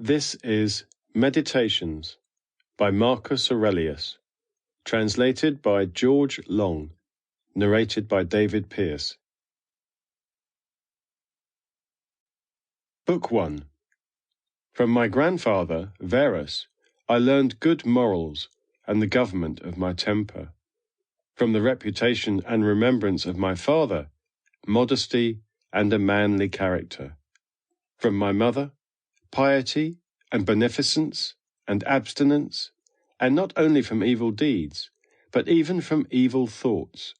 This is Meditations by Marcus Aurelius, translated by George Long, narrated by David Pierce. Book 1. From my grandfather, Verus, I learned good morals and the government of my temper. From the reputation and remembrance of my father, modesty and a manly character. From my mother, piety and beneficence and abstinence, and not only from evil deeds, but even from evil thoughts,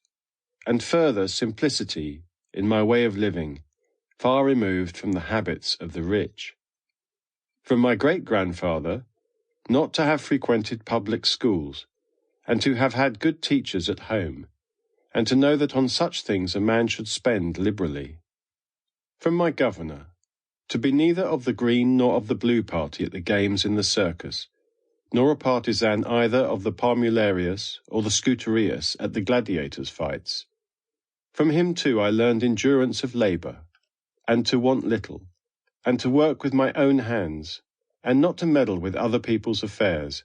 and further simplicity in my way of living, far removed from the habits of the rich. From my great-grandfather, not to have frequented public schools, and to have had good teachers at home, and to know that on such things a man should spend liberally. From my governor, to be neither of the green nor of the blue party at the games in the circus, nor a partisan either of the Parmularius or the Scuterius at the gladiators' fights. From him too I learned endurance of labour, and to want little, and to work with my own hands, and not to meddle with other people's affairs,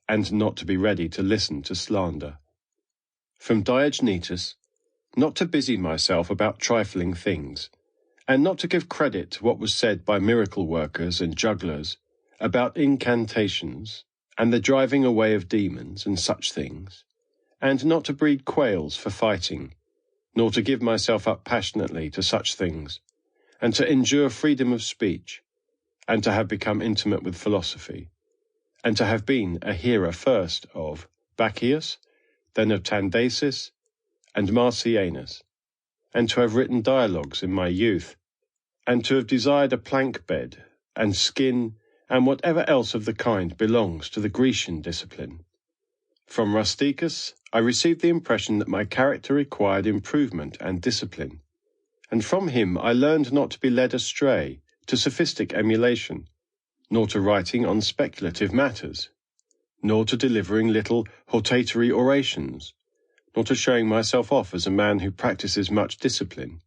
and not to be ready to listen to slander. From Diogenetus, not to busy myself about trifling things, and not to give credit to what was said by miracle workers and jugglers about incantations and the driving away of demons and such things, and not to breed quails for fighting, nor to give myself up passionately to such things, and to endure freedom of speech, and to have become intimate with philosophy, and to have been a hearer first of Bacchius, then of Tandasis and Marcianus, and to have written dialogues in my youth, and to have desired a plank bed, and skin, and whatever else of the kind belongs to the Grecian discipline. From Rusticus I received the impression that my character required improvement and discipline, and from him I learned not to be led astray to sophistic emulation, nor to writing on speculative matters, nor to delivering little hortatory orations, nor to showing myself off as a man who practices much discipline,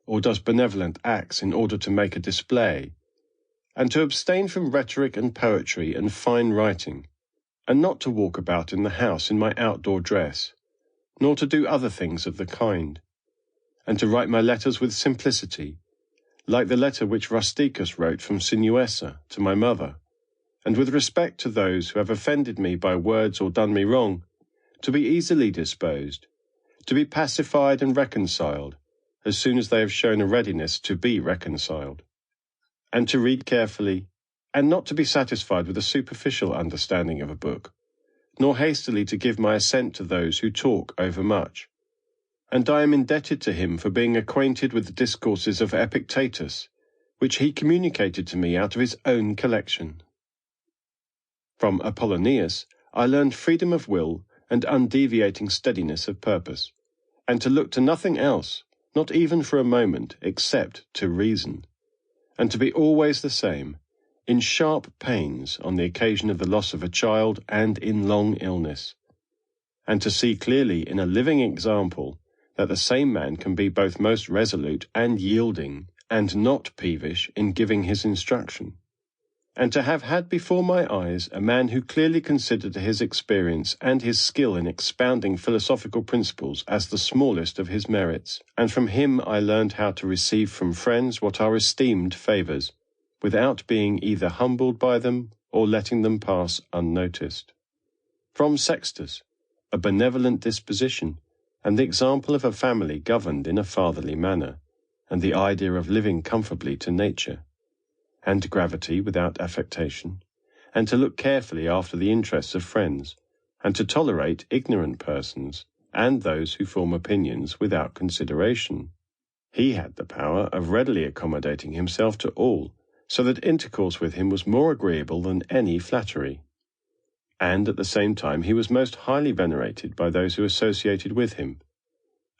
or does benevolent acts in order to make a display, and to abstain from rhetoric and poetry and fine writing, and not to walk about in the house in my outdoor dress, nor to do other things of the kind, and to write my letters with simplicity, like the letter which Rusticus wrote from Sinuessa to my mother, and with respect to those who have offended me by words or done me wrong, to be easily disposed, to be pacified and reconciled, as soon as they have shown a readiness to be reconciled, and to read carefully, and not to be satisfied with a superficial understanding of a book, nor hastily to give my assent to those who talk overmuch. And I am indebted to him for being acquainted with the discourses of Epictetus, which he communicated to me out of his own collection. From Apollonius I learned freedom of will and undeviating steadiness of purpose, and to look to nothing else, not even for a moment, except to reason, and to be always the same, in sharp pains on the occasion of the loss of a child and in long illness, and to see clearly in a living example that the same man can be both most resolute and yielding, and not peevish in giving his instruction, and to have had before my eyes a man who clearly considered his experience and his skill in expounding philosophical principles as the smallest of his merits, and from him I learned how to receive from friends what are esteemed favours, without being either humbled by them or letting them pass unnoticed. From Sextus, a benevolent disposition, and the example of a family governed in a fatherly manner, and the idea of living comfortably to nature, and gravity without affectation, and to look carefully after the interests of friends, and to tolerate ignorant persons, and those who form opinions without consideration. He had the power of readily accommodating himself to all, so that intercourse with him was more agreeable than any flattery. And at the same time he was most highly venerated by those who associated with him,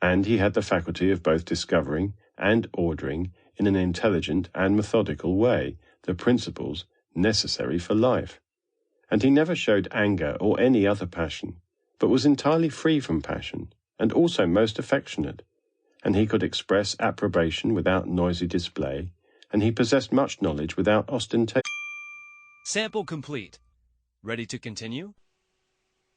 and he had the faculty of both discovering and ordering in an intelligent and methodical way the principles necessary for life, and he never showed anger or any other passion, but was entirely free from passion, and also most affectionate, and he could express approbation without noisy display, and he possessed much knowledge without ostentation. Sample complete. Ready to continue?